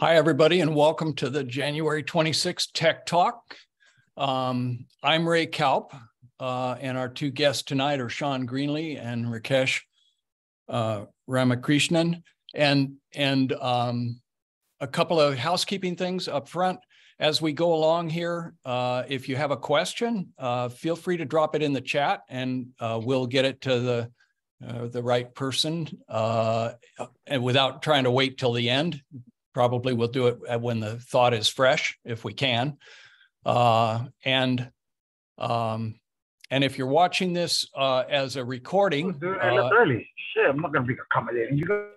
Hi, everybody, and welcome to the January 26th Tech Talk. I'm Ray Kalp, and our two guests tonight are Sean Greenlee and Rakesh Ramakrishnan. And a couple of housekeeping things up front. As we go along here, if you have a question, feel free to drop it in the chat, and we'll get it to the right person, and without trying to wait till the end. Probably we'll do it when the thought is fresh, if we can. And if you're watching this as a recording, early. Shit, I'm not gonna be accommodating you.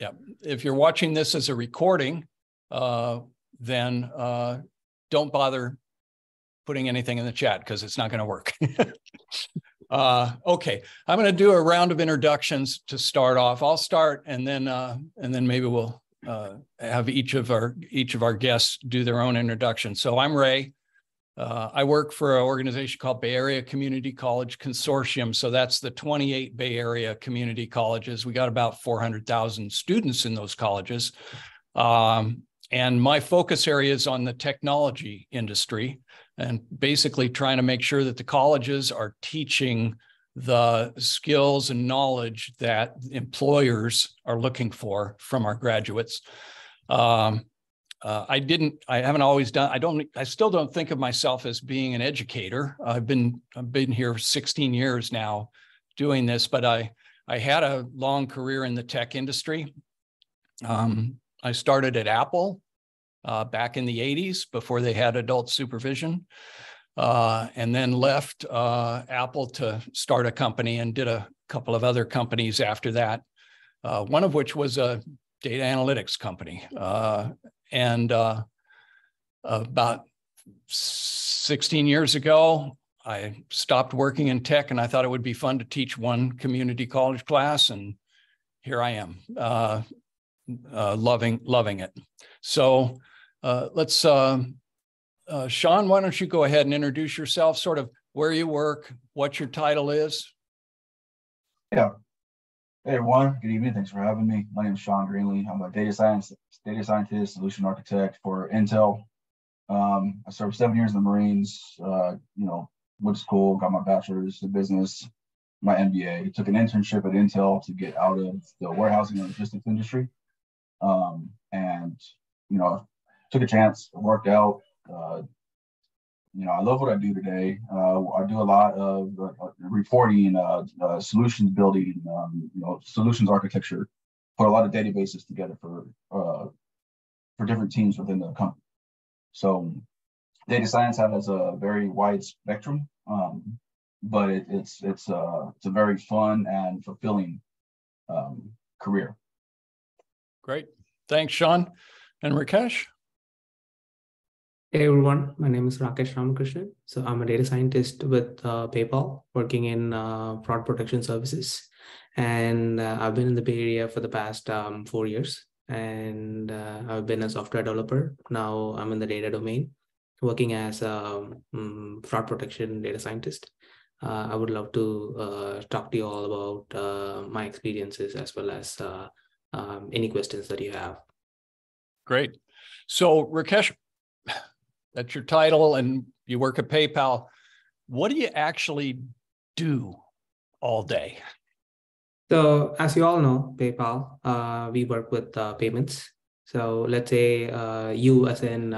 Yeah, if you're watching this as a recording, then don't bother putting anything in the chat because it's not going to work. Okay, I'm going to do a round of introductions to start off. I'll start, and then maybe we'll have each of our guests do their own introduction. So I'm Ray. I work for an organization called Bay Area Community College Consortium. So that's the 28 Bay Area community colleges. We got about 400,000 students in those colleges. And my focus area is on the technology industry and basically trying to make sure that the colleges are teaching the skills and knowledge that employers are looking for from our graduates. I still don't think of myself as being an educator. I've been here 16 years now doing this, but I had a long career in the tech industry. I started at Apple back in the 80s before they had adult supervision, and then left Apple to start a company and did a couple of other companies after that, one of which was a data analytics company. And about 16 years ago, I stopped working in tech, and I thought it would be fun to teach one community college class, and here I am, loving it. So let's, Sean, why don't you go ahead and introduce yourself, sort of where you work, what your title is? Yeah. Hey, everyone. Good evening. Thanks for having me. My name is Sean Greenlee. I'm a data scientist, solution architect for Intel. I served 7 years in the Marines, went to school, got my bachelor's in business, my MBA, took an internship at Intel to get out of the warehousing and logistics industry. Took a chance, worked out. I love what I do today. I do a lot of reporting, solutions building, solutions architecture, put a lot of databases together for different teams within the company. So data science has a very wide spectrum, but it's a very fun and fulfilling career. Great. Thanks, Sean. And Rakesh? Hey everyone, my name is Rakesh Ramakrishnan. So I'm a data scientist with PayPal, working in fraud protection services. And I've been in the Bay Area for the past 4 years. And I've been a software developer. Now I'm in the data domain, working as a fraud protection data scientist. I would love to talk to you all about my experiences as well as any questions that you have. Great. So Rakesh, that's your title and you work at PayPal. What do you actually do all day? So as you all know, PayPal, we work with payments. So let's say you as an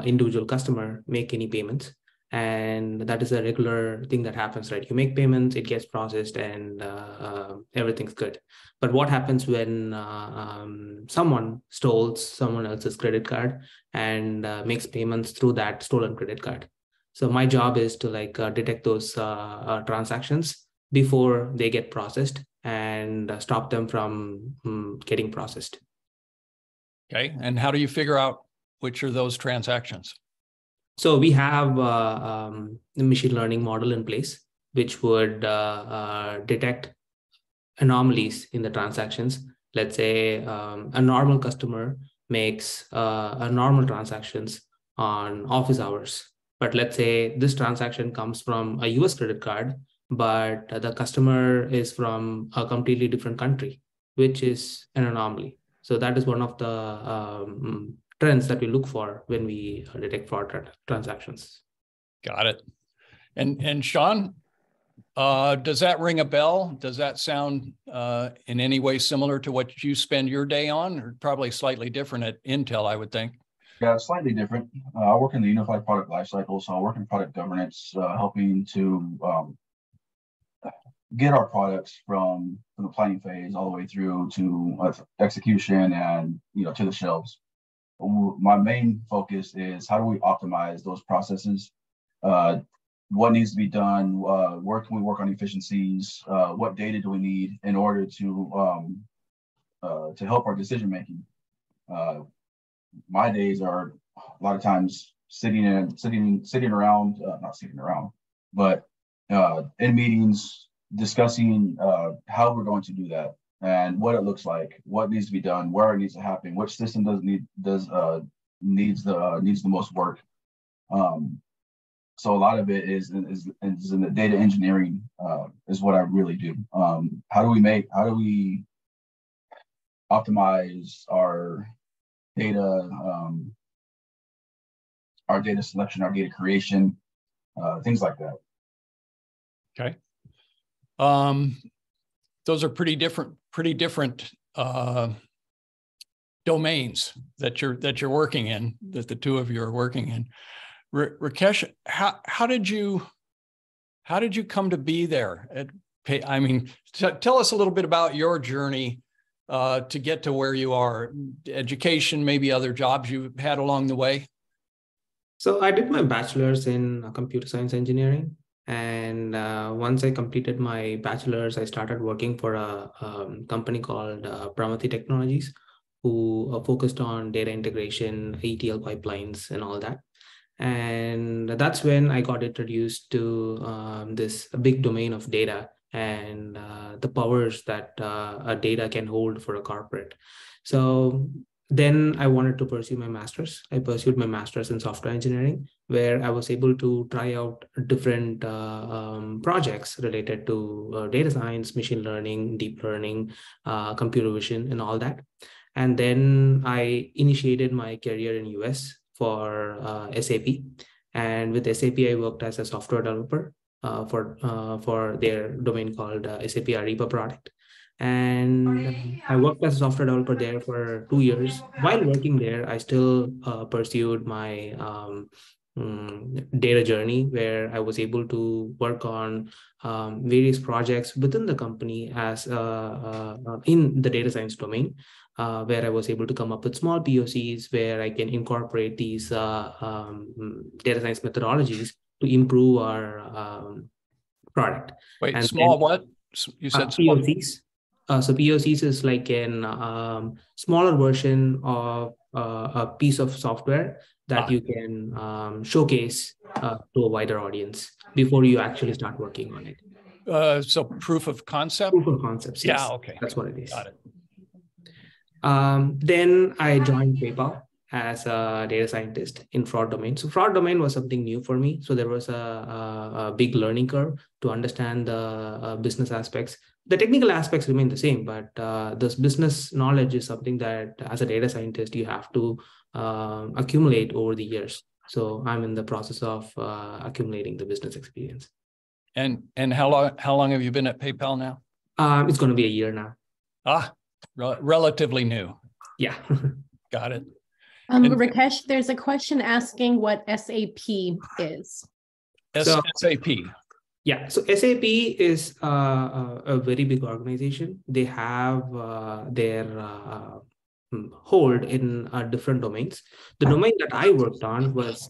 individual customer make any payments, and that is a regular thing that happens, right? You make payments, it gets processed, and everything's good. But what happens when someone steals someone else's credit card and makes payments through that stolen credit card? So my job is to detect those transactions before they get processed and stop them from getting processed. Okay, and how do you figure out which are those transactions? So we have a machine learning model in place, which would detect anomalies in the transactions. Let's say a normal customer makes a normal transactions on office hours. But let's say this transaction comes from a US credit card, but the customer is from a completely different country, which is an anomaly. So that is one of the trends that we look for when we detect fraud transactions. Got it. And Sean, does that ring a bell? Does that sound in any way similar to what you spend your day on, or probably slightly different at Intel, I would think? Yeah, slightly different. I work in the unified product lifecycle, so I work in product governance, helping to get our products from the planning phase all the way through to execution and to the shelves. My main focus is how do we optimize those processes? What needs to be done? Where can we work on efficiencies? What data do we need in order to help our decision making? My days are a lot of times sitting around, not sitting around, but in meetings discussing how we're going to do that and what it looks like, what needs to be done, where it needs to happen, which system needs the most work. So a lot of it is in the data engineering is what I really do. How do we optimize our data selection, our data creation, things like that. Okay. Those are pretty different domains that you're working in, that the two of you are working in. Rakesh, how did you come to be there? I mean, tell us a little bit about your journey to get to where you are. Education, maybe other jobs you've had along the way. So I did my bachelor's in computer science engineering. And once I completed my bachelor's, I started working for a company called Pramathi Technologies, who focused on data integration, ETL pipelines, and all that. And that's when I got introduced to this big domain of data and the powers that a data can hold for a corporate. So then I wanted to pursue my master's. I pursued my master's in software engineering, where I was able to try out different projects related to data science, machine learning, deep learning, computer vision, and all that. And then I initiated my career in US for SAP. And with SAP, I worked as a software developer for their domain called SAP Ariba product. And I worked as a software developer there for 2 years. While working there, I still pursued my data journey, where I was able to work on various projects within the company as in the data science domain, where I was able to come up with small POCs where I can incorporate these data science methodologies to improve our product. Wait, and small then, what? You said small. POCs. So POCs is like an smaller version of a piece of software that you can showcase to a wider audience before you actually start working on it. So proof of concept? Proof of concepts, yes. Yeah, okay. That's what it is. Got it. Then I joined PayPal as a data scientist in fraud domain. So fraud domain was something new for me. So there was a big learning curve to understand the business aspects. The technical aspects remain the same, but this business knowledge is something that as a data scientist, you have to accumulate over the years. So I'm in the process of accumulating the business experience. And how long have you been at PayPal now? It's going to be a year now. Relatively new. Yeah. Got it. Rakesh, there's a question asking what SAP is. SAP. Yeah, so SAP is a very big organization. They have their hold in different domains. The domain that I worked on was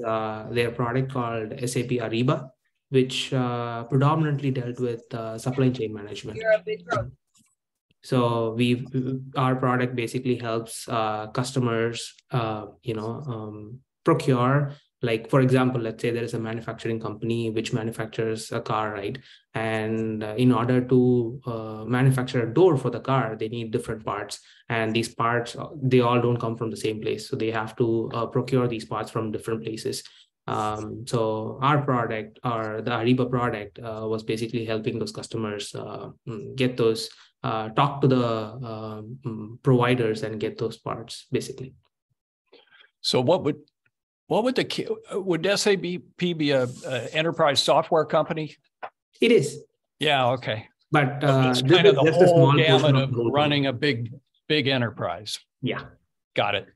their product called SAP Ariba, which predominantly dealt with supply chain management. So our product basically helps customers, procure. Like, for example, let's say there is a manufacturing company which manufactures a car, right? And in order to manufacture a door for the car, they need different parts. And these parts, they all don't come from the same place. So they have to procure these parts from different places. So our product, or the Ariba product, was basically helping those customers get those, talk to the providers and get those parts, basically. So would SAP be a enterprise software company? It is. Yeah. Okay. But it's this kind of is the just a whole small gamut portion of the whole running thing. a big enterprise. Yeah. Got it.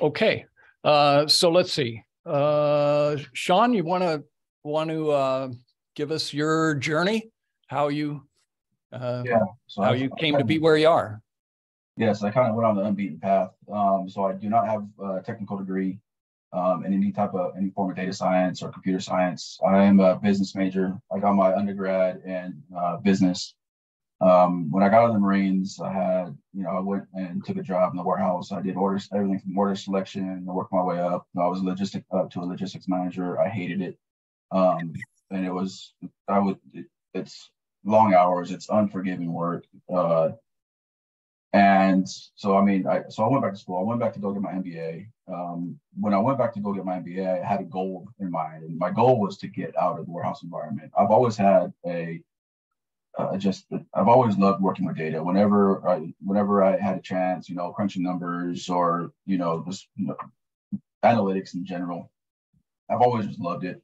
Okay. So let's see. Sean, you want to give us your journey, how you came to be where you are? Yes, I kind of went on the unbeaten path. So I do not have a technical degree in any form of data science or computer science. I am a business major. I got my undergrad in business. When I got out of the Marines, I went and took a job in the warehouse. I did everything from order selection. I worked my way up. I was a logistics manager. I hated it. And it's long hours. It's unforgiving work. And so, I went back to school. I went back to go get my MBA. When I went back to go get my MBA, I had a goal in mind, and my goal was to get out of the warehouse environment. I've always had I've always loved working with data. Whenever I had a chance, crunching numbers or analytics in general, I've always just loved it.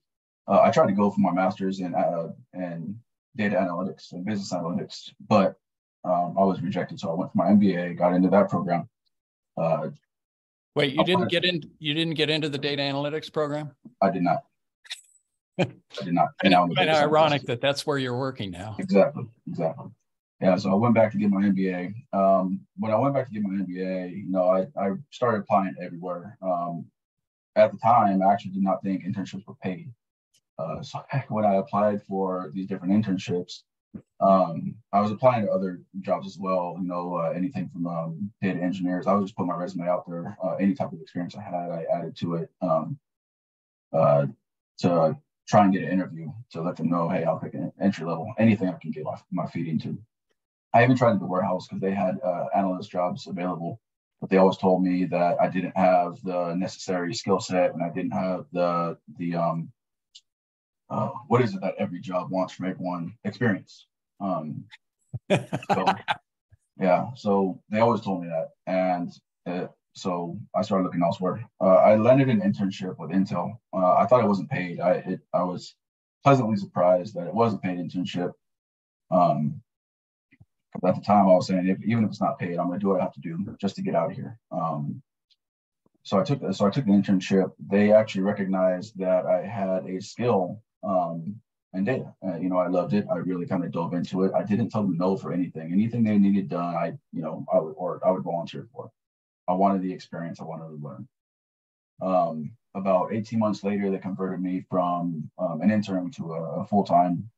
I tried to go for my master's in data analytics and business analytics, but I was rejected. So I went for my MBA, got into that program. Wait, you didn't get into the data analytics program? I did not. I did not. Kind of ironic that that's where you're working now. Exactly. Yeah, so I went back to get my MBA. When I went back to get my MBA, I started applying everywhere. At the time, I actually did not think internships were paid. So when I applied for these different internships, I was applying to other jobs as well, anything from data engineers. I would just put my resume out there. Any type of experience I had, I added to it to try and get an interview, to let them know, hey, I'll pick an entry level, anything I can get my feet into. I even tried at the warehouse because they had analyst jobs available, but they always told me that I didn't have the necessary skill set and I didn't have the what is it that every job wants from everyone? Experience. So they always told me that. And so I started looking elsewhere. I landed an internship with Intel. I thought it wasn't paid. I was pleasantly surprised that it wasn't paid internship. At the time I was saying, even if it's not paid, I'm going to do what I have to do just to get out of here. So I took the internship. They actually recognized that I had a skill and data. I loved it. I really kind of dove into it. I didn't tell them no for anything. Anything they needed done, I would volunteer for. I wanted the experience. I wanted to learn. About 18 months later, they converted me from an intern to a full-time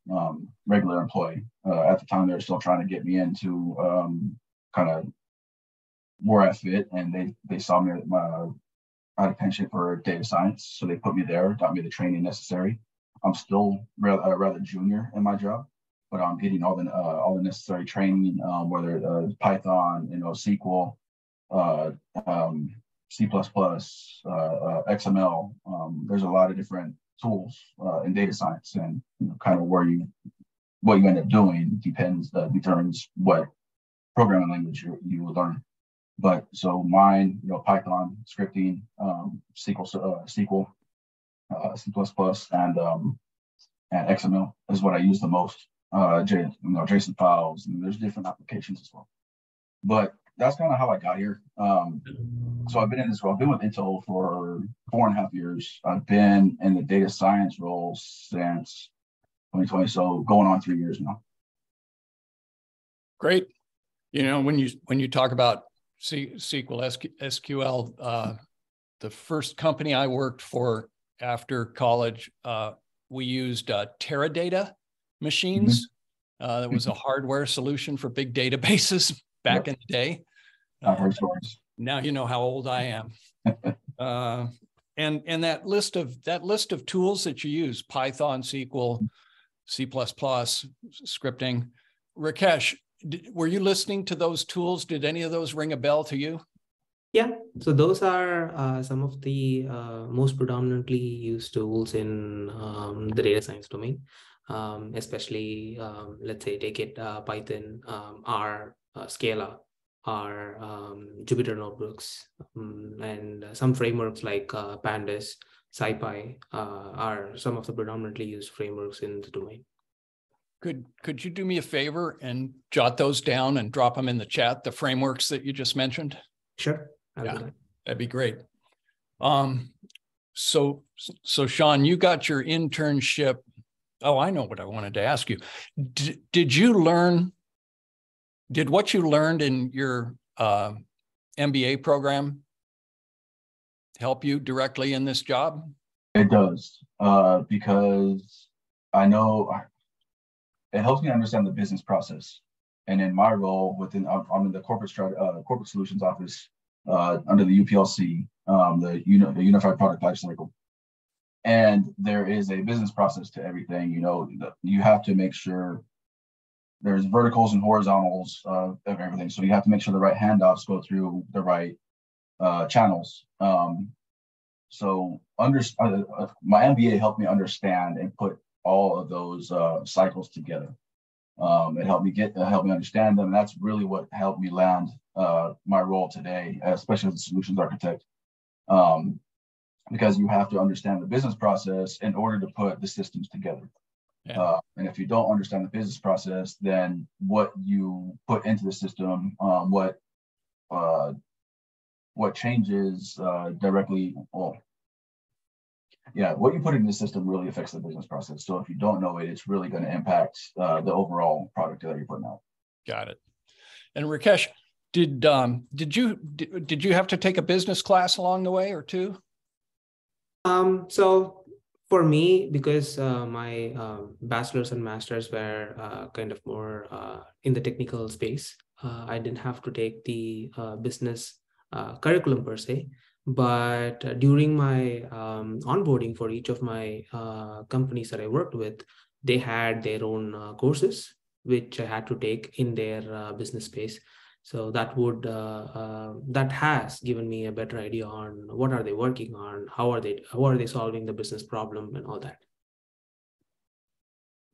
regular employee. At the time, they were still trying to get me into kind of where I fit, and they saw me out of pension for data science, so they put me there, got me the training necessary. I'm still rather junior in my job, but I'm getting all the necessary training, whether it's Python, SQL, C++, XML. There's a lot of different tools in data science, and kind of what you end up doing determines what programming language you will learn. But so mine, Python, scripting, SQL, C++, and XML is what I use the most. JSON files, and there's different applications as well. But that's kind of how I got here. So I've been in this role. I've been with Intel for 4.5 years. I've been in the data science role since 2020, so going on 3 years now. Great. When you talk about SQL, SQL, the first company I worked for after college, we used Teradata machines. That was a hardware solution for big databases back in the day. I've heard stories. Now you know how old I am. And that list of tools that you use, Python, SQL, C++, scripting. Rakesh, were you listening to those tools? Did any of those ring a bell to you? Yeah, so those are some of the most predominantly used tools in the data science domain, especially let's say take it Python, R, Scala, or Jupyter notebooks, and some frameworks like Pandas, SciPy are some of the predominantly used frameworks in the domain. Could you do me a favor and jot those down and drop them in the chat, the frameworks that you just mentioned? Sure. Yeah, that'd be great. So Sean, you got your internship. Oh, I know what I wanted to ask you. Did what you learned in your MBA program help you directly in this job? It does, because I know it helps me understand the business process. And in my role I'm in the corporate solutions office under the UPLC, the Unified Product Lifecycle. And there is a business process to everything. You have to make sure there's verticals and horizontals of everything. So you have to make sure the right handoffs go through the right channels. So my MBA helped me understand and put all of those cycles together. It helped me understand them. And that's really what helped me land my role today, especially as a solutions architect, because you have to understand the business process in order to put the systems together. Yeah. And if you don't understand the business process, then what you put into the system, what changes directly, what you put in the system really affects the business process. So if you don't know it, it's really going to impact the overall product that you're putting out. Got it. And Rakesh, did you have to take a business class along the way or two? So for me, because my bachelor's and master's were kind of more in the technical space, I didn't have to take the business curriculum per se. But during my onboarding for each of my companies that I worked with, they had their own courses, which I had to take in their business space. So that has given me a better idea on what are they working on, how are they solving the business problem and all that.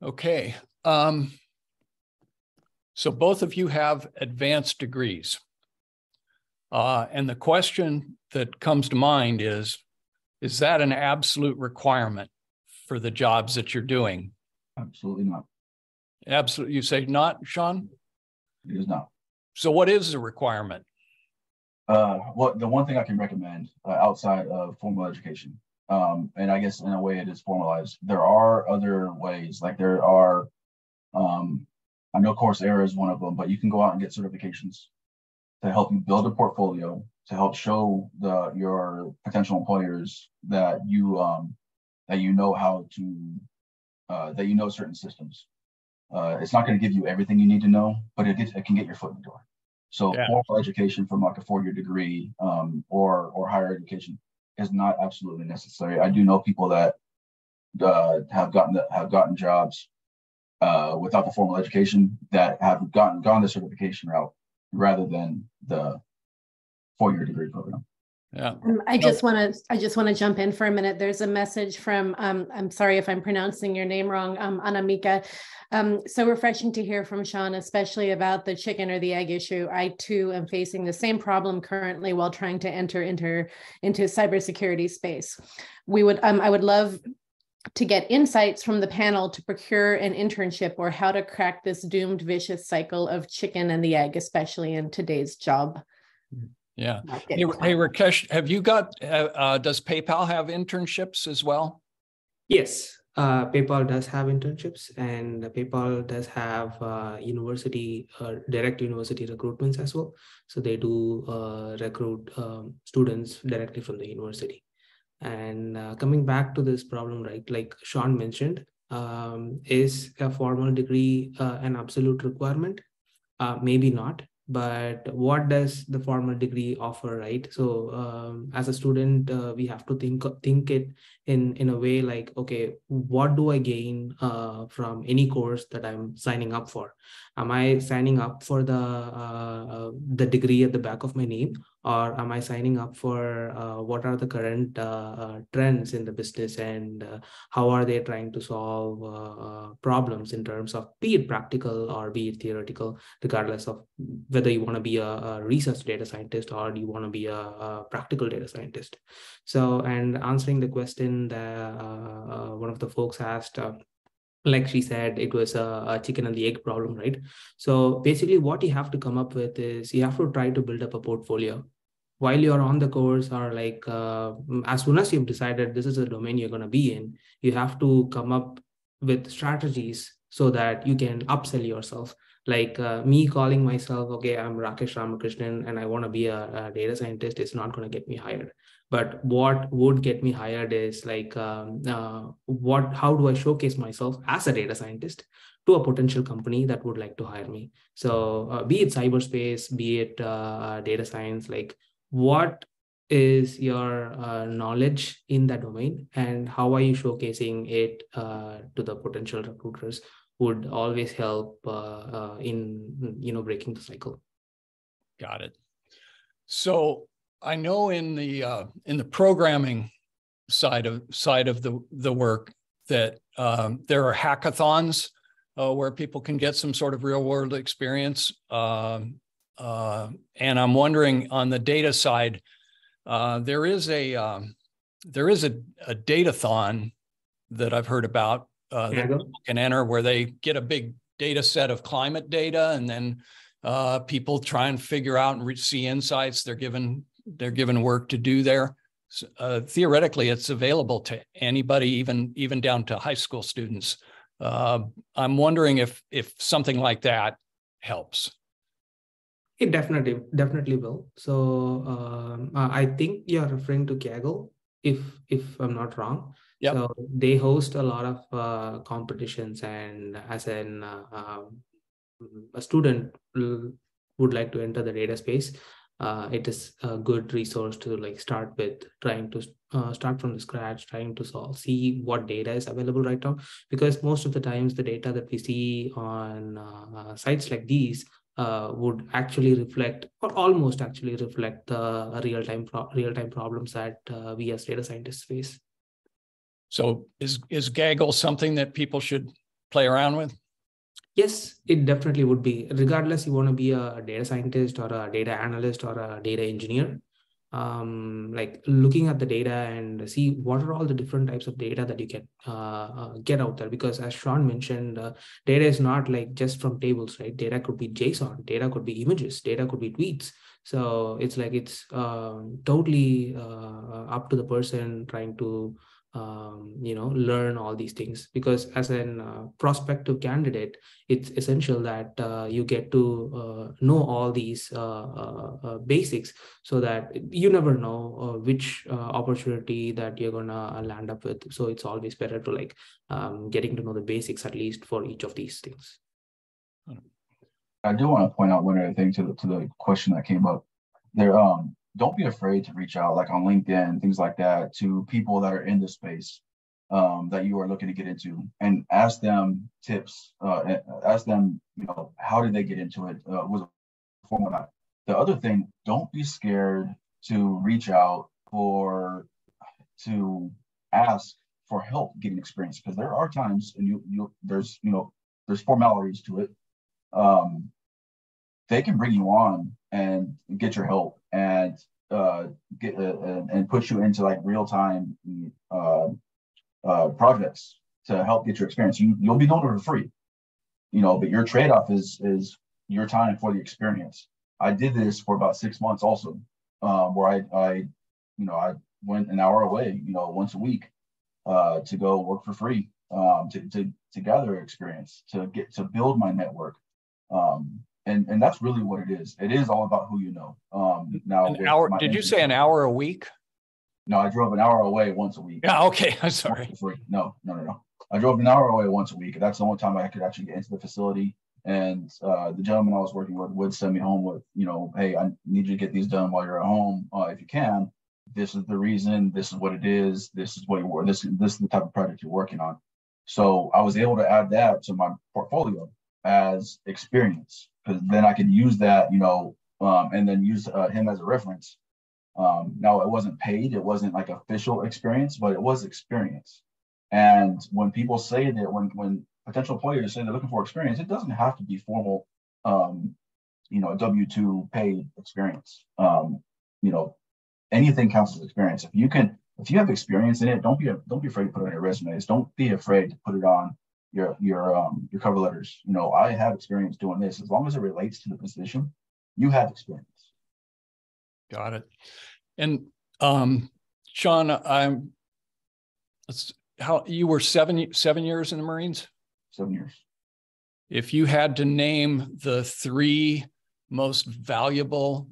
Okay. So both of you have advanced degrees. And the question that comes to mind is that an absolute requirement for the jobs that you're doing? Absolutely not. Absolutely. You say not, Sean? It is not. So what is the requirement? Well, the one thing I can recommend outside of formal education, and I guess in a way it is formalized, there are other ways. Like there are, I know Coursera is one of them, but you can go out and get certifications to help you build a portfolio, to help show your potential employers that you know how to that you know certain systems. It's not going to give you everything you need to know, but it can get your foot in the door. So formal education from like a 4-year degree or higher education is not absolutely necessary. I do know people that have gotten jobs without the formal education that have gone the certification route rather than the 4-year degree program. Yeah. I just want to jump in for a minute. There's a message from, I'm sorry if I'm pronouncing your name wrong, Anamika. So refreshing to hear from Sean, especially about the chicken or the egg issue. I too am facing the same problem currently while trying to enter into cybersecurity space. I would love to get insights from the panel to procure an internship or how to crack this doomed vicious cycle of chicken and the egg, especially in today's job. Yeah. Hey, Rakesh, have you got, does PayPal have internships as well? Yes, PayPal does have internships, and PayPal does have direct university recruitments as well. So they do recruit students directly from the university. And coming back to this problem, right, like Sean mentioned, is a formal degree an absolute requirement? Maybe not. But what does the formal degree offer, right? So as a student, we have to think it in a way like, okay, what do I gain from any course that I'm signing up for? Am I signing up for the degree at the back of my name, or am I signing up for what are the current trends in the business, and how are they trying to solve problems in terms of be it practical or be it theoretical, regardless of whether you want to be a research data scientist or you want to be a practical data scientist. So, and answering the question that one of the folks asked, like she said, it was a chicken and the egg problem, right? So basically what you have to come up with is you have to try to build up a portfolio while you're on the course, or like as soon as you've decided this is a domain you're going to be in, you have to come up with strategies so that you can upsell yourself. Like me calling myself, okay, I'm Rakesh Ramakrishnan and I want to be a data scientist, is not going to get me hired. But what would get me hired is like, how do I showcase myself as a data scientist to a potential company that would like to hire me? So be it cyberspace, be it data science, like what is your knowledge in that domain and how are you showcasing it to the potential recruiters would always help in breaking the cycle. Got it. So I know in the programming side of the work that there are hackathons where people can get some sort of real world experience. And I'm wondering on the data side, there is a datathon that I've heard about that people can enter, where they get a big data set of climate data, and then people try and figure out and see insights. They're given work to do there. Theoretically, it's available to anybody, even down to high school students. I'm wondering if something like that helps. It definitely will. So I think you're referring to Kaggle, if I'm not wrong. Yep. So they host a lot of competitions, and as a student would like to enter the data space, it is a good resource to like start with, trying to start from the scratch, trying to see what data is available right now, because most of the times the data that we see on sites like these would actually reflect, or almost actually reflect, the real-time problems that we as data scientists face. So is Kaggle something that people should play around with? Yes, it definitely would be. Regardless, you want to be a data scientist or a data analyst or a data engineer, like looking at the data and see what are all the different types of data that you can get out there. Because as Sean mentioned, data is not like just from tables, right? Data could be JSON, data could be images, data could be tweets. So it's like it's totally up to the person trying to learn all these things. Because as a prospective candidate, it's essential that you get to know all these basics, so that you never know which opportunity that you're gonna land up with. So it's always better to like getting to know the basics, at least for each of these things. I do want to point out one other thing to the question that came up there. Don't be afraid to reach out, like on LinkedIn, things like that, to people that are in the space that you are looking to get into, and ask them tips. Ask them, how did they get into it? Was it formal? The other thing, don't be scared to reach out to ask for help getting experience, because there are times, and there's formalities to it. They can bring you on and get your help and and put you into like real-time projects to help get your experience. You'll be doing it for free, but your trade-off is your time for the experience. I did this for about 6 months also, where I went an hour away, once a week, to go work for free, to gather experience, to build my network. And that's really what it is. It is all about who you know. Now, an hour? Did you say an hour a week? No, I drove an hour away once a week. Yeah, okay. I'm sorry. No. I drove an hour away once a week. That's the only time I could actually get into the facility. And the gentleman I was working with would send me home with, hey, I need you to get these done while you're at home, if you can. This is the reason. This is what it is. This is what you work. This is the type of project you're working on. So I was able to add that to my portfolio as experience, because then I could use that, and then use him as a reference. Now, it wasn't paid, it wasn't like official experience, but it was experience. And when people say that, when potential employers say they're looking for experience, it doesn't have to be formal, W-2 paid experience. Anything counts as experience. If you have experience in it, don't be afraid to put it on your resumes. Don't be afraid to put it on your cover letters. I have experience doing this. As long as it relates to the position, you have experience. Got it. And Sean, you were 7 years in the Marines? 7 years. If you had to name the 3 most valuable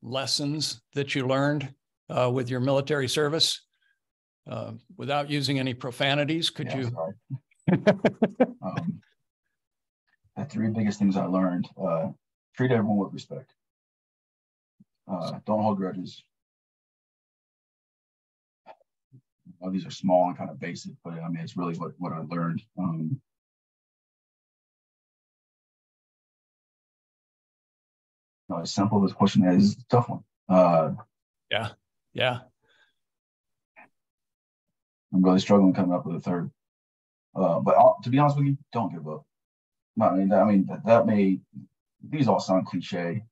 lessons that you learned with your military service, without using any profanities, could you? The 3 biggest things I learned: treat everyone with respect. Don't hold grudges. These are small and kind of basic, but I mean, it's really what I learned. As simple as question is, it's a tough one. Yeah. I'm really struggling coming up with a third. But to be honest with you, don't give up. These all sound cliche,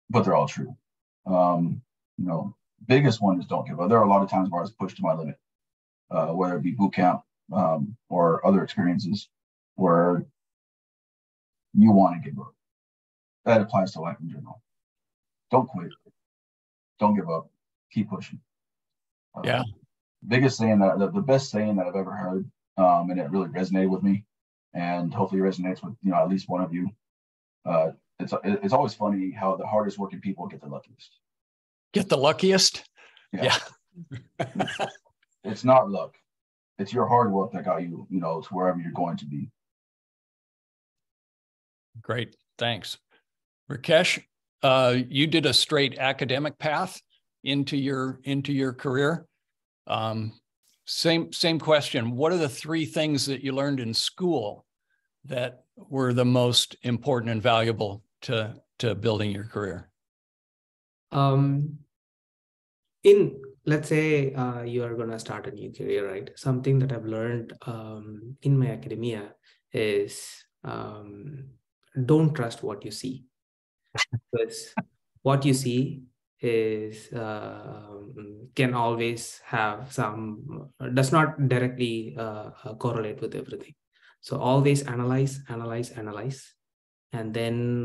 but they're all true. Biggest one is don't give up. There are a lot of times where I was pushed to my limit, whether it be boot camp or other experiences where you want to give up. That applies to life in general. Don't quit. Don't give up. Keep pushing. Yeah. Biggest saying the best saying that I've ever heard, and it really resonated with me, and hopefully resonates with at least one of you. It's always funny how the hardest working people get the luckiest. Get the luckiest? Yeah. It's not luck. It's your hard work that got you, to wherever you're going to be. Great. Thanks. Rakesh, you did a straight academic path into your career. Same question. What are the 3 things that you learned in school that were the most important and valuable to building your career? Let's say you are going to start a new career, right? Something that I've learned in my academia is don't trust what you see. Because what you see is can always have does not directly correlate with everything. So always analyze, and then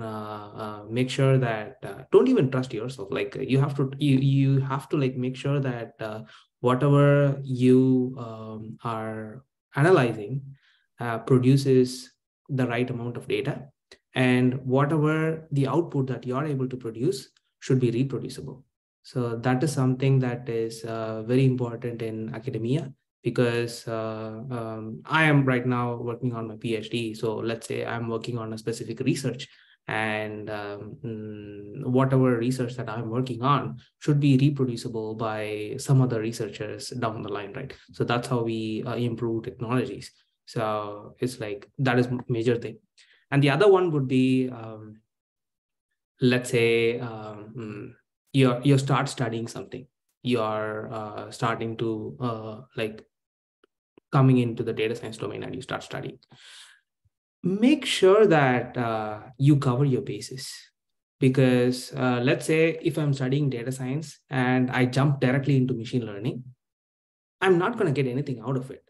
make sure that don't even trust yourself. Like you have to like make sure that whatever you are analyzing produces the right amount of data, and whatever the output that you are able to produce should be reproducible. So that is something that is very important in academia, because I am right now working on my PhD. So let's say I'm working on a specific research, and whatever research that I'm working on should be reproducible by some other researchers down the line, right? So that's how we improve technologies. So it's like, that is major thing. And the other one would be, let's say you start studying something. You're starting to coming into the data science domain, and you start studying. Make sure that you cover your bases, because let's say if I'm studying data science and I jump directly into machine learning, I'm not going to get anything out of it.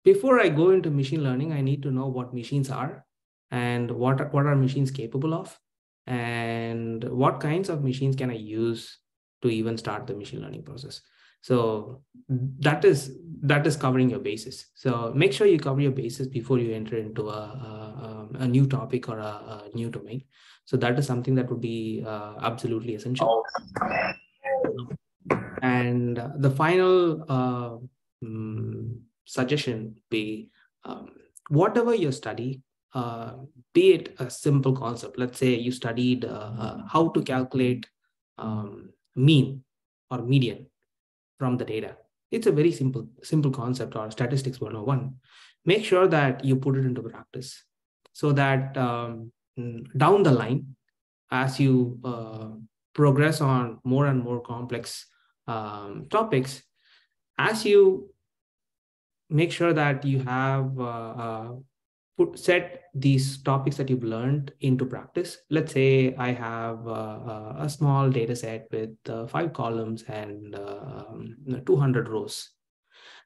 Before I go into machine learning, I need to know what machines are, and what are machines capable of, and what kinds of machines can I use to even start the machine learning process. So that is covering your bases. So make sure you cover your bases before you enter into a new topic or a new domain. So that is something that would be absolutely essential. And the final suggestion would be, whatever you study, be it a simple concept. Let's say you studied how to calculate mean or median from the data. It's a very simple concept, or statistics 101. Make sure that you put it into practice, so that down the line, as you progress on more and more complex topics, as you make sure that you have set these topics that you've learned into practice. Let's say I have a small data set with 5 columns and 200 rows.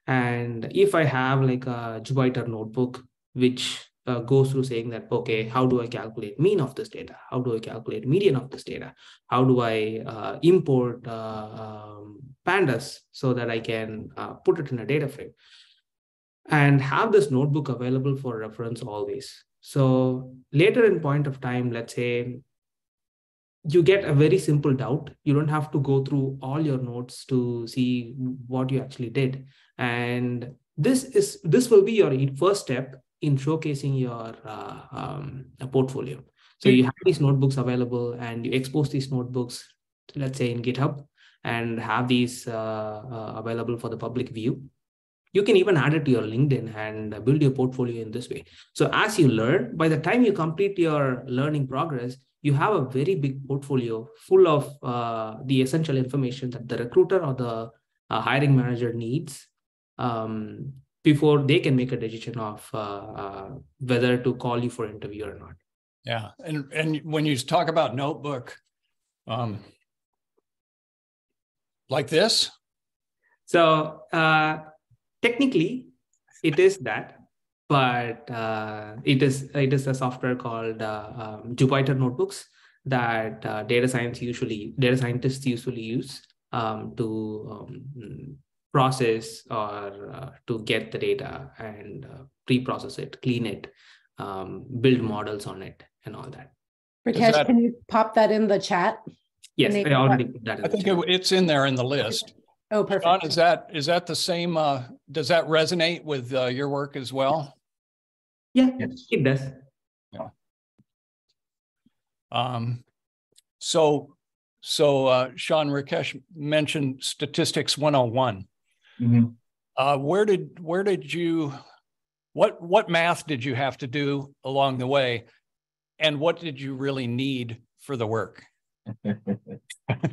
And if I have like a Jupyter notebook, which goes through saying that, okay, how do I calculate mean of this data? How do I calculate median of this data? How do I import pandas so that I can put it in a data frame? And have this notebook available for reference always. So later in point of time, let's say you get a very simple doubt. You don't have to go through all your notes to see what you actually did. And this will be your first step in showcasing your portfolio. So you have these notebooks available and you expose these notebooks, let's say in GitHub, and have these available for the public view. You can even add it to your LinkedIn and build your portfolio in this way. So as you learn, by the time you complete your learning progress, you have a very big portfolio full of the essential information that the recruiter or the hiring manager needs before they can make a decision of whether to call you for interview or not. Yeah, and when you talk about notebook, like this? So technically, it is that, but it is a software called Jupyter Notebooks that data scientists usually use to process or to get the data and pre-process it, clean it, build models on it, and all that. Rakesh, can you pop that in the chat? Yes, I already put that in the chat. It's in there in the list. Oh, perfect. Sean, is that the same? Does that resonate with your work as well? Yeah, Yes. it does. Yeah. So Sean, Rakesh mentioned Statistics 101. Mm-hmm. Where did you, what math did you have to do along the way? And what did you really need for the work?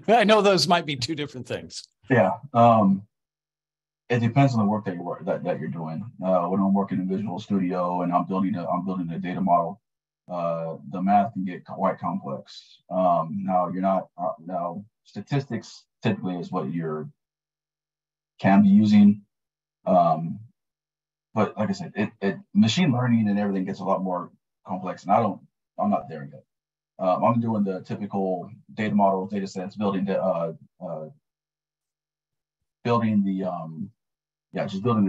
I know those might be two different things. Yeah. It depends on the work that you're doing. When I'm working in Visual Studio and I'm building a data model, the math can get quite complex. Now statistics typically is what you can be using. But like I said, it machine learning and everything gets a lot more complex, and I'm not there yet. I'm doing the typical data models, data sets, building the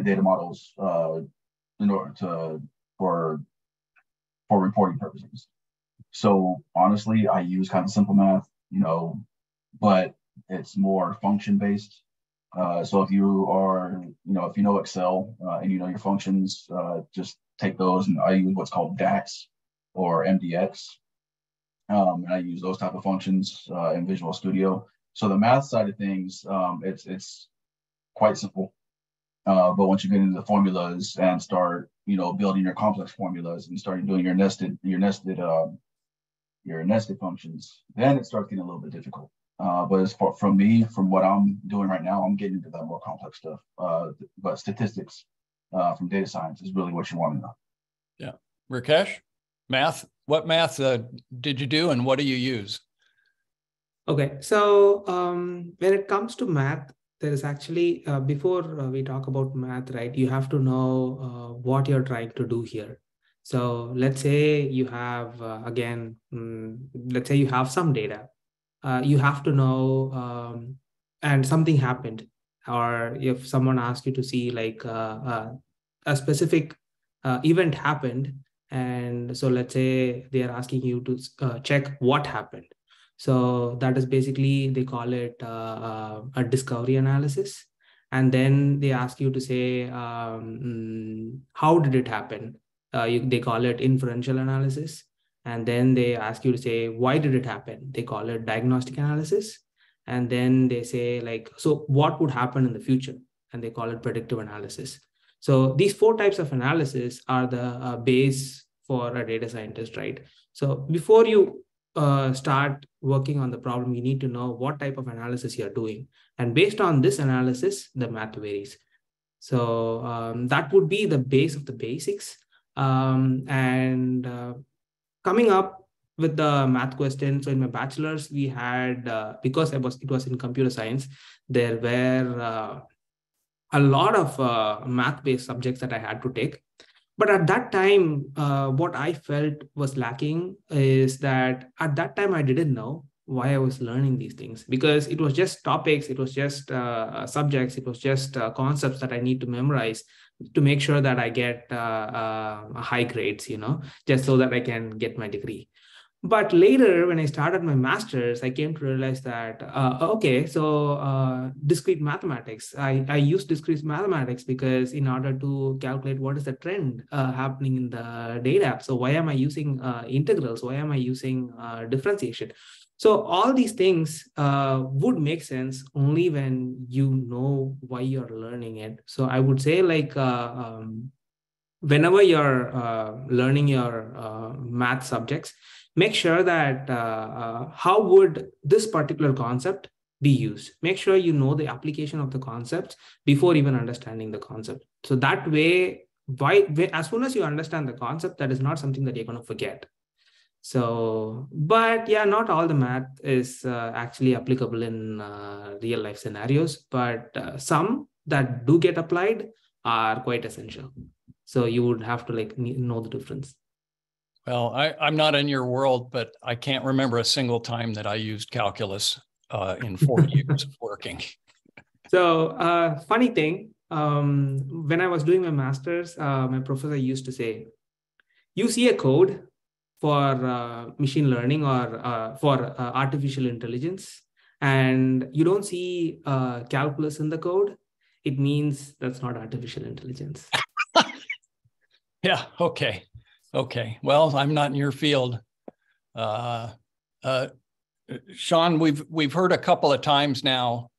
data models in order for reporting purposes. So honestly, I use kind of simple math, but it's more function based. So if you know Excel and you know your functions, just take those, and I use what's called DAX or MDX. And I use those type of functions in Visual Studio. So the math side of things, it's quite simple. But once you get into the formulas and start, building your complex formulas and starting doing your nested functions, then it starts getting a little bit difficult. But as far from what I'm doing right now, I'm getting into that more complex stuff. But statistics from data science is really what you want to know. Yeah. Rakesh, math. What math did you do and what do you use? Okay, so when it comes to math, there is actually, before we talk about math, right, you have to know what you're trying to do here. So let's say you have, let's say you have some data. You have to know, and something happened, or if someone asked you to see like a specific event happened, and so let's say they are asking you to check what happened. So that is basically, they call it a discovery analysis. And then they ask you to say, how did it happen? They call it inferential analysis. And then they ask you to say, why did it happen? They call it diagnostic analysis. And then they say like, so what would happen in the future? And they call it predictive analysis. So these 4 types of analysis are the base for a data scientist, right? So before you start working on the problem, you need to know what type of analysis you're doing. And based on this analysis, the math varies. So that would be the base of the basics. And coming up with the math question, so in my bachelor's, we had, because it was in computer science, there were a lot of math-based subjects that I had to take. But at that time, what I felt was lacking is that at that time, I didn't know why I was learning these things, because it was just topics, it was just subjects, it was just concepts that I need to memorize to make sure that I get high grades, just so that I can get my degree. But later, when I started my master's, I came to realize that, okay, so discrete mathematics, I use discrete mathematics because in order to calculate what is the trend happening in the data. So why am I using integrals? Why am I using differentiation? So all these things would make sense only when you know why you're learning it. So I would say, like, whenever you're learning your math subjects, make sure that how would this particular concept be used. Make sure you know the application of the concepts before even understanding the concept. So that way, as soon as you understand the concept, that is not something that you're going to forget. So, but yeah, not all the math is actually applicable in real life scenarios, but some that do get applied are quite essential. So you would have to know the difference. Well, I'm not in your world, but I can't remember a single time that I used calculus in 40 years of working. So funny thing, when I was doing my master's, my professor used to say, you see a code for machine learning or for artificial intelligence, and you don't see calculus in the code, it means that's not artificial intelligence. Yeah, okay. Okay, well, I'm not in your field. Sean, we've heard a couple of times now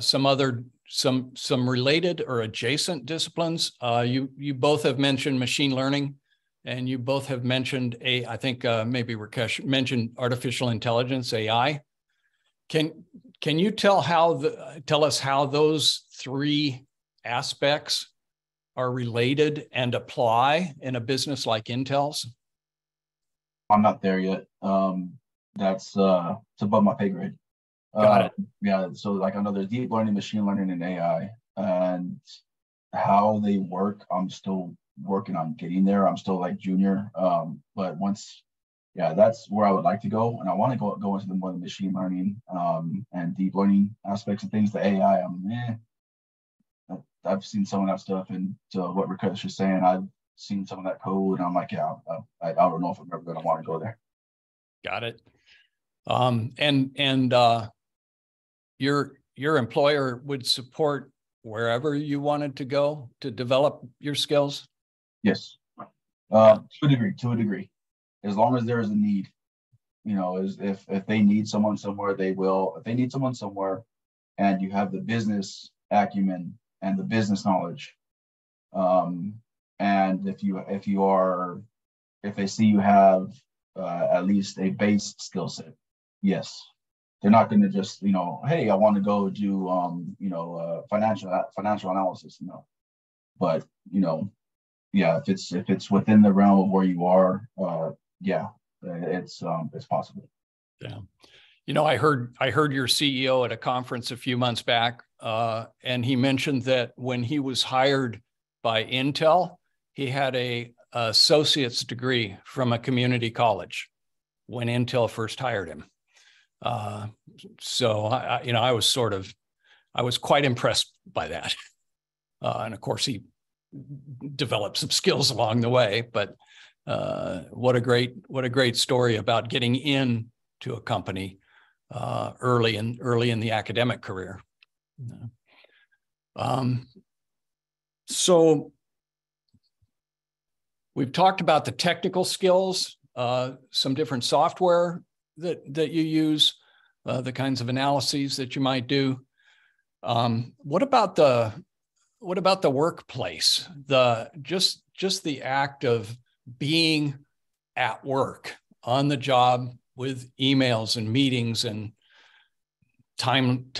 some related or adjacent disciplines. You both have mentioned machine learning, and you both have mentioned I think maybe Rakesh mentioned artificial intelligence, AI. Can you tell us how those three aspects are related and apply in a business like Intel's? I'm not there yet. That's it's above my pay grade. Got it. Yeah. So like I know there's deep learning, machine learning, and AI, and how they work, I'm still working on getting there. I'm still like junior. But once, yeah, that's where I would like to go. And I want to go into the more the machine learning and deep learning aspects of things. The AI, I've seen some of that stuff, and to what Rakesh is saying, I've seen some of that code, and I'm like, yeah, I don't know if I'm ever going to want to go there. Got it. Your employer would support wherever you wanted to go to develop your skills? Yes, to a degree, as long as there is a need. If they need someone somewhere, they will. If they need someone somewhere, and you have the business acumen and the business knowledge, and if they see you have at least a base skill set, yes, they're not going to just hey, I want to go do financial analysis, but yeah, if it's within the realm of where you are, yeah, it's possible. Yeah. I heard your CEO at a conference a few months back, and he mentioned that when he was hired by Intel, he had an associate's degree from a community college when Intel first hired him. So I was quite impressed by that. And of course, he developed some skills along the way. But what a great story about getting into a company early in the academic career. So we've talked about the technical skills, some different software that you use, the kinds of analyses that you might do. What about the workplace? Just the act of being at work. on the job with emails and meetings and time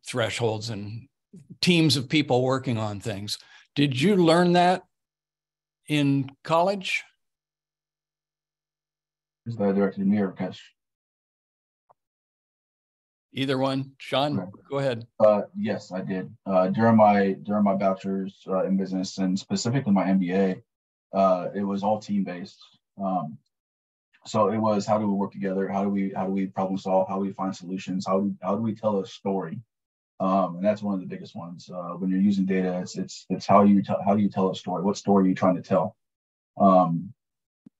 thresholds and teams of people working on things. Did you learn that in college? Is that directed to me or Rakesh? Either one. Sean, Right. Go ahead. Yes, I did. During my bachelor's in business and specifically my MBA, it was all team based. So it was, how do we work together? How do we problem solve? How do we find solutions? How do we tell a story? And that's one of the biggest ones. When you're using data, it's how do you tell a story? What story are you trying to tell?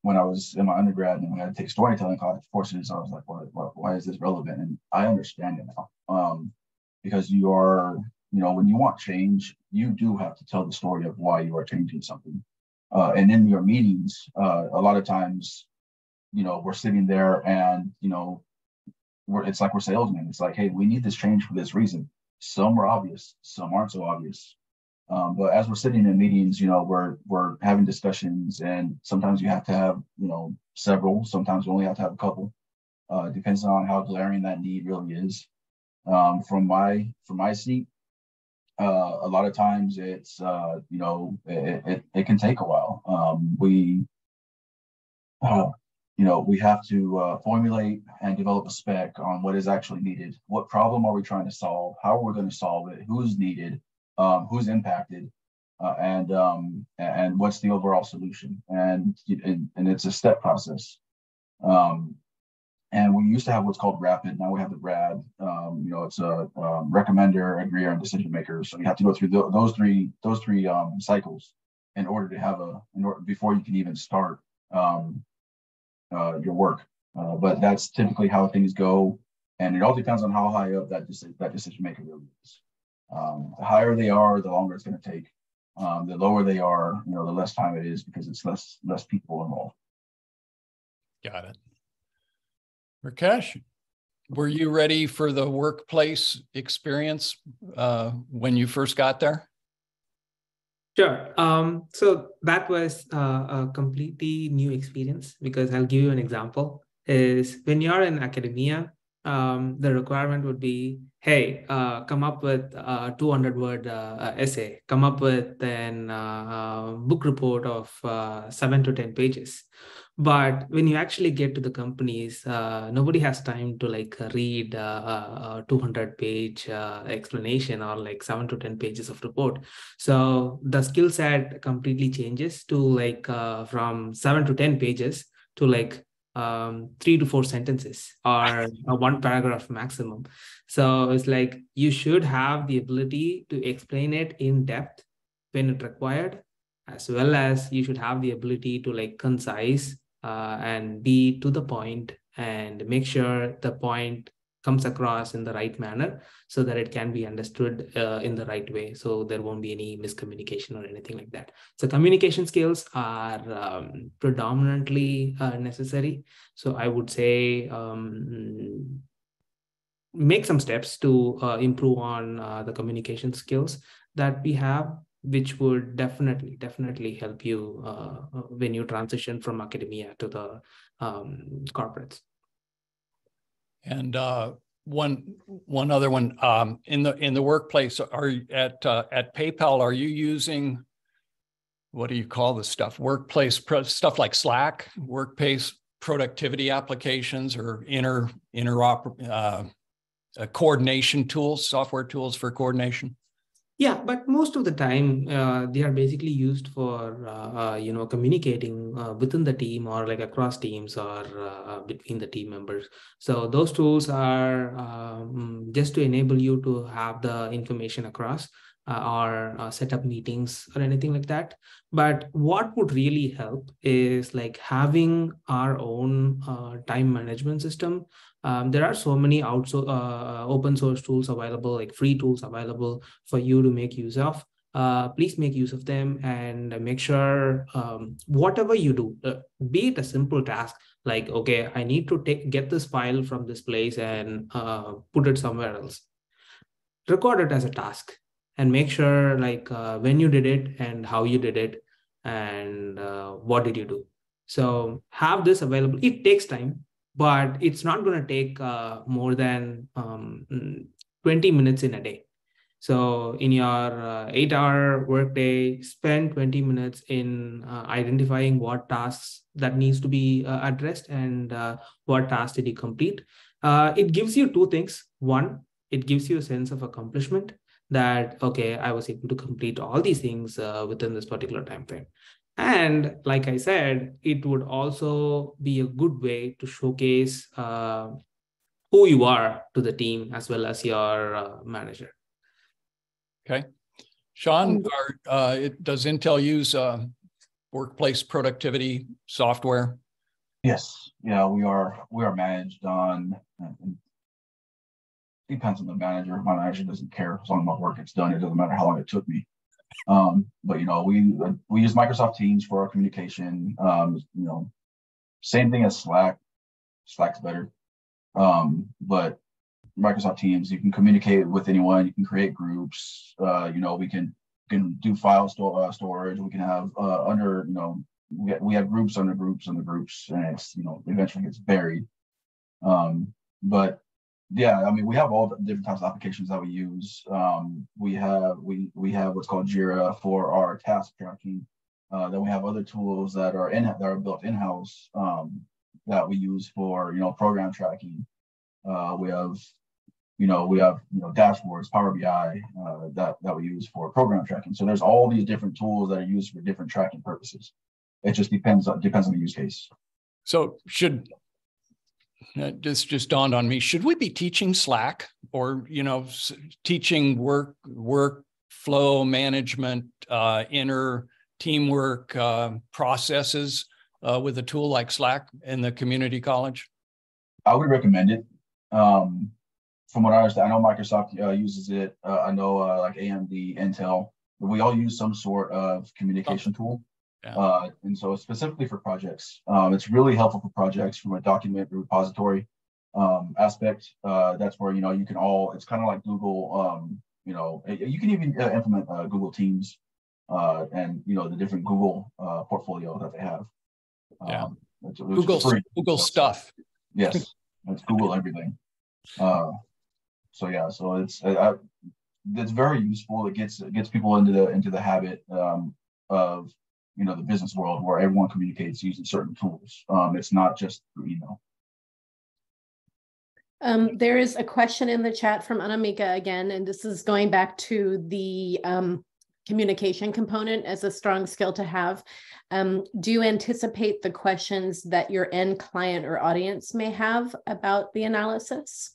When I was in my undergrad and I had to take storytelling courses, I was like, why is this relevant? And I understand it now. Because you are, when you want change, you do have to tell the story of why you are changing something. And in your meetings, a lot of times, we're sitting there and, it's like we're salesmen. It's like, hey, we need this change for this reason. Some are obvious, some aren't so obvious. But as we're sitting in meetings, we're having discussions, and sometimes you have to have, several. Sometimes we only have to have a couple. Depends on how glaring that need really is. From my seat, a lot of times it's it can take a while. We have to formulate and develop a spec on what is actually needed. What problem are we trying to solve? How are we going to solve it? Who's needed? Who's impacted? And what's the overall solution? And it's a step process. And we used to have what's called RAPID. Now we have the RAD. It's a recommender, agreeer, and decision maker. So you have to go through those three cycles in order to have before you can even start your work. But that's typically how things go, and it all depends on how high up that decision maker really is. The higher they are, the longer it's going to take. The lower they are, the less time it is, because it's less people involved. Got it. Rakesh, were you ready for the workplace experience when you first got there? Sure. So that was a completely new experience, because I'll give you an example. Is when you're in academia, the requirement would be, hey, come up with a 200-word essay, come up with an book report of 7 to 10 pages. But when you actually get to the companies, nobody has time to read a 200-page explanation or 7 to 10 pages of report. So the skill set completely changes to from 7 to 10 pages to 3 to 4 sentences or one paragraph maximum. So it's you should have the ability to explain it in depth when it required, as well as you should have the ability to concise and be to the point and make sure the point comes across in the right manner so that it can be understood in the right way. So there won't be any miscommunication or anything like that. So communication skills are predominantly necessary. So I would say make some steps to improve on the communication skills that we have, which would definitely help you when you transition from academia to the corporates. And one other one, in the workplace, are you at PayPal, are you using, what do you call this stuff? Workplace stuff like Slack, workplace productivity applications, or coordination tools, software tools for coordination? Yeah, but most of the time they are basically used for communicating within the team or across teams or between the team members. So those tools are just to enable you to have the information across or set up meetings or anything like that. But what would really help is having our own time management system. There are so many open source tools available, free tools available for you to make use of. Please make use of them and make sure whatever you do, be it a simple task, okay, I need to get this file from this place and put it somewhere else. Record it as a task and make sure when you did it and how you did it and what did you do. So have this available. It takes time, but it's not going to take more than 20 minutes in a day. So in your 8-hour workday, spend 20 minutes in identifying what tasks that needs to be addressed and what tasks did you complete. It gives you two things. One, it gives you a sense of accomplishment that, okay, I was able to complete all these things within this particular time frame. And like I said, it would also be a good way to showcase who you are to the team as well as your manager. Okay. Sean, does Intel use workplace productivity software? Yes. Yeah, we are managed on, depends on the manager. My manager doesn't care as long as my work gets done. It doesn't matter how long it took me. But we use Microsoft Teams for our communication. Same thing as Slack. Slack's better. But Microsoft Teams, you can communicate with anyone. You can create groups. We can do file storage. We can have we have groups under groups under groups, and it's eventually gets buried. But yeah, I mean, we have all the different types of applications that we use. We have what's called Jira for our task tracking. Then we have other tools that are built in-house that we use for program tracking. We have dashboards, Power BI that we use for program tracking. So there's all these different tools that are used for different tracking purposes. It just depends on the use case. So this just dawned on me. Should we be teaching Slack or teaching workflow management, inner teamwork processes with a tool like Slack in the community college? I would recommend it. From what I understand, I know Microsoft uses it. I know like AMD, Intel, but we all use some sort of communication tool. Yeah. And so specifically for projects, it's really helpful for projects from a document repository aspect. That's where, you can it's kind of like Google, you can even implement Google Teams and, the different Google portfolio that they have. Yeah. Google stuff. Yes. It's Google everything. So it's very useful. It gets people into the habit of the business world where everyone communicates using certain tools. It's not just through email. There is a question in the chat from Anamika again, and this is going back to the communication component as a strong skill to have. Do you anticipate the questions that your end client or audience may have about the analysis?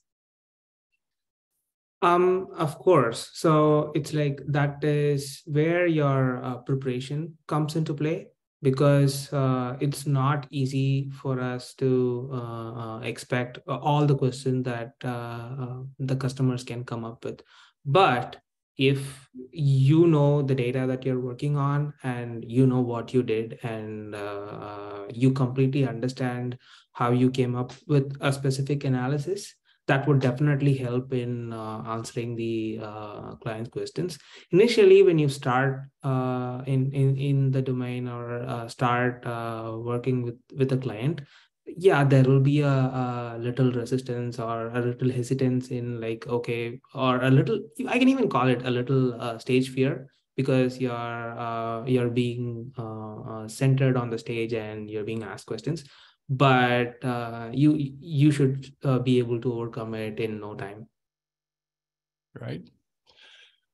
Of course. So it's like that is where your preparation comes into play, because it's not easy for us to expect all the questions that the customers can come up with. But if you know the data that you're working on and you know what you did and you completely understand how you came up with a specific analysis, that would definitely help in answering the client's questions. Initially, when you start in the domain or start working with a client, yeah, there will be a little resistance or a little hesitance in like, okay, or a little, I can even call it a little stage fear, because you're being centered on the stage and you're being asked questions. But you should be able to overcome it in no time. Right.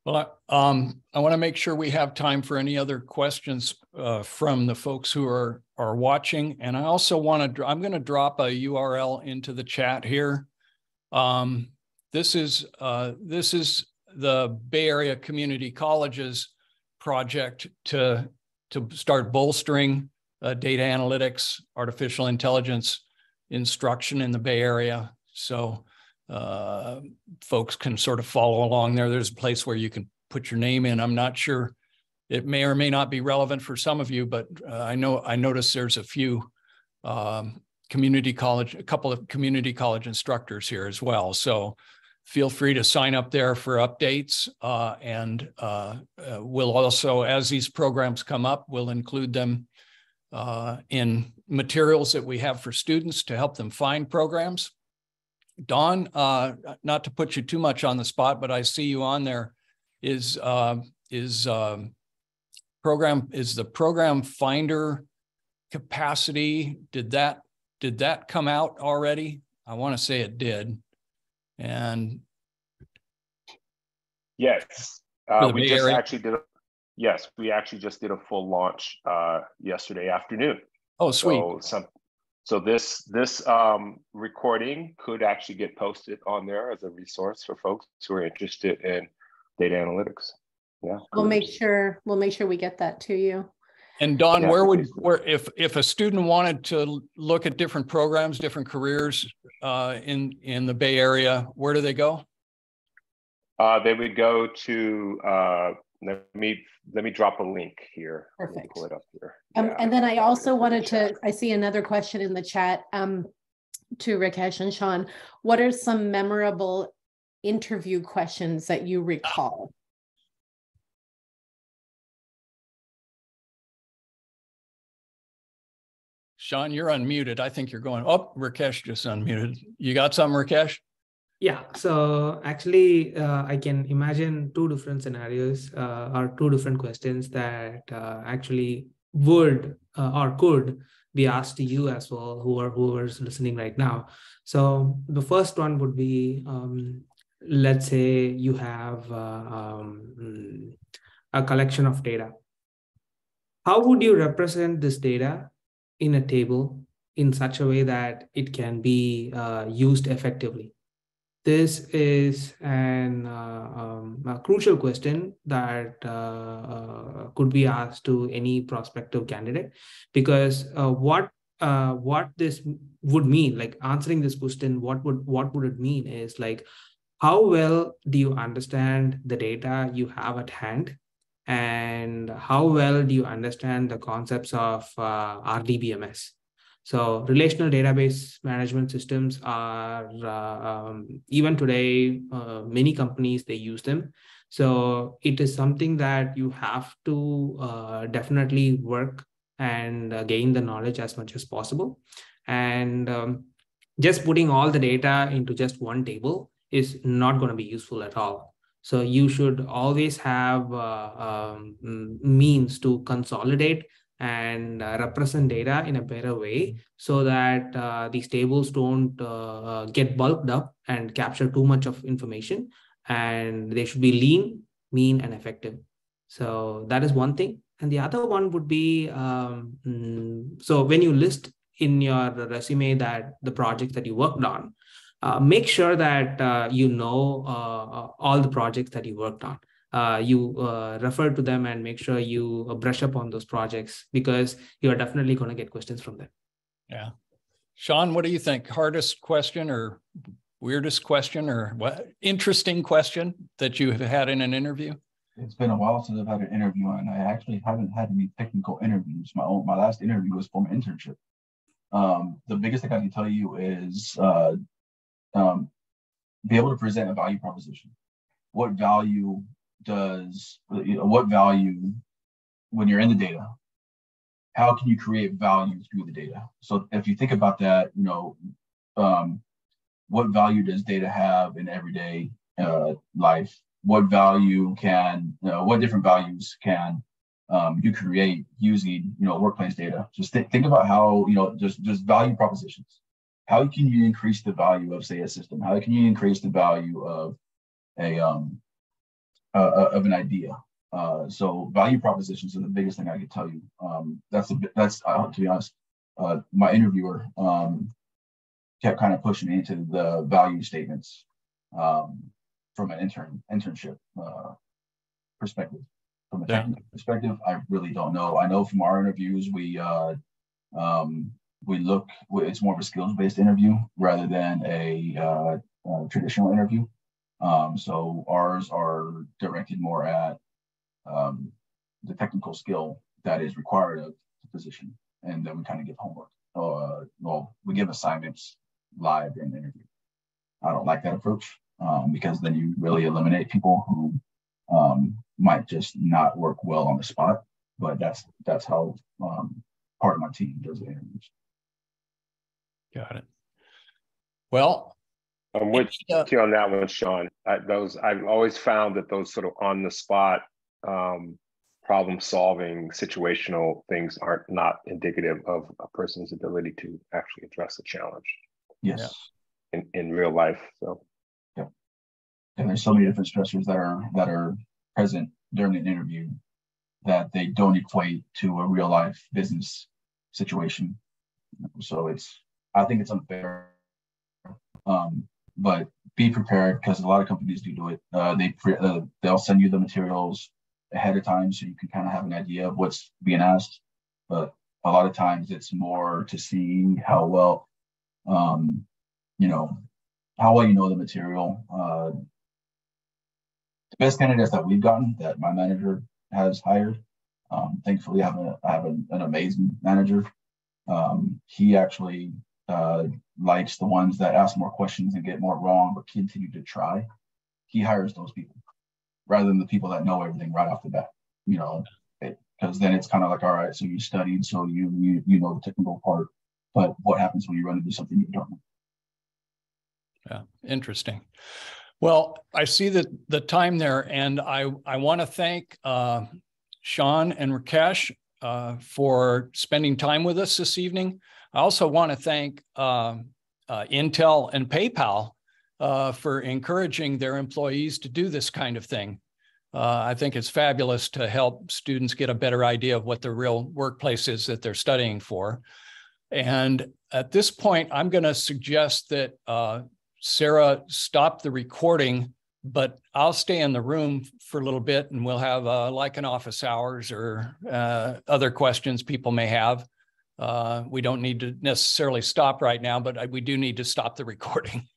Well, I want to make sure we have time for any other questions from the folks who are watching. And I also I'm going to drop a URL into the chat here. This is the Bay Area Community Colleges project to start bolstering data analytics, artificial intelligence instruction in the Bay Area. So folks can sort of follow along there. There's a place where you can put your name in. I'm not sure, it may or may not be relevant for some of you, but I noticed there's a couple of community college instructors here as well. So feel free to sign up there for updates. And we'll also, as these programs come up, we'll include them in materials that we have for students to help them find programs. Dawn, not to put you too much on the spot, but I see you on there. Is the program finder capacity, did that come out already? I want to say it did. And yes, we Bay just Area? actually did. Yes, we actually just did a full launch yesterday afternoon. Oh, sweet. So this recording could actually get posted on there as a resource for folks who are interested in data analytics. Yeah, We'll make sure we get that to you. And Dawn, where if a student wanted to look at different programs, different careers in the Bay Area, where do they go? They would go to let me drop a link here. Perfect. Pull it up here. And then I also wanted to, I see another question in the chat to Rakesh and Sean. What are some memorable interview questions that you recall? Sean, you're unmuted. I think you're going, oh, Rakesh just unmuted. You got something, Rakesh? Yeah, so actually, I can imagine two different scenarios or two different questions that actually would or could be asked to you as well, whoever's listening right now. So the first one would be, let's say you have a collection of data. How would you represent this data in a table in such a way that it can be used effectively? This is a crucial question that could be asked to any prospective candidate, because what this would mean, like answering this question, what would it mean is like, how well do you understand the data you have at hand, and how well do you understand the concepts of RDBMS? So relational database management systems are, even today, many companies, they use them. So it is something that you have to definitely work and gain the knowledge as much as possible. And just putting all the data into just one table is not going to be useful at all. So you should always have means to consolidate and represent data in a better way, so that these tables don't get bulked up and capture too much of information, and they should be lean, mean, and effective. So that is one thing. And the other one would be, so when you list in your resume that the projects that you worked on, make sure that you know all the projects that you worked on. You refer to them and make sure you brush up on those projects, because you are definitely going to get questions from them. Yeah. Sean, what do you think? Hardest question or weirdest question or what interesting question that you have had in an interview? It's been a while since I've had an interview, and I actually haven't had any technical interviews. My last interview was for my internship. The biggest thing I can tell you is be able to present a value proposition. What value when you're in the data, how can you create value through the data? So if you think about that, what value does data have in everyday life? What different values can you create using workplace data? Just think about how just value propositions. How can you increase the value of, say, a system? How can you increase the value of an idea? So value propositions are the biggest thing I could tell you. That's to be honest, my interviewer kept kind of pushing me into the value statements from an internship perspective. From a technical perspective, I really don't know. I know from our interviews, it's more of a skills-based interview rather than a traditional interview. So ours are directed more at the technical skill that is required of the position, and then we kind of give homework. We give assignments live during the interview. I don't like that approach because then you really eliminate people who might just not work well on the spot. But that's how part of my team does the interviews. Got it. Well, I'm with you on that one, Sean. I've always found that those sort of on the spot problem solving situational things are not indicative of a person's ability to actually address a challenge. Yes. In real life. So yeah. And there's so many different stressors that are present during an interview that they don't equate to a real life business situation. So I think it's unfair. But be prepared, because a lot of companies do it. They'll send you the materials ahead of time so you can kind of have an idea of what's being asked. But a lot of times it's more to see how well, how well you know the material. The best candidates that we've gotten, that my manager has hired, thankfully I have an amazing manager. He actually likes the ones that ask more questions and get more wrong, but continue to try. He hires those people rather than the people that know everything right off the bat, because then it's kind of like, all right, so you studied, so you know the technical part, but what happens when you run into something you don't know? Yeah, interesting. Well, I see that the time there, and I want to thank Sean and Rakesh for spending time with us this evening. I also want to thank Intel and PayPal for encouraging their employees to do this kind of thing. I think it's fabulous to help students get a better idea of what the real workplace is that they're studying for. And at this point, I'm going to suggest that Sarah stop the recording, but I'll stay in the room for a little bit, and we'll have like an office hours or other questions people may have. We don't need to necessarily stop right now, but we do need to stop the recording.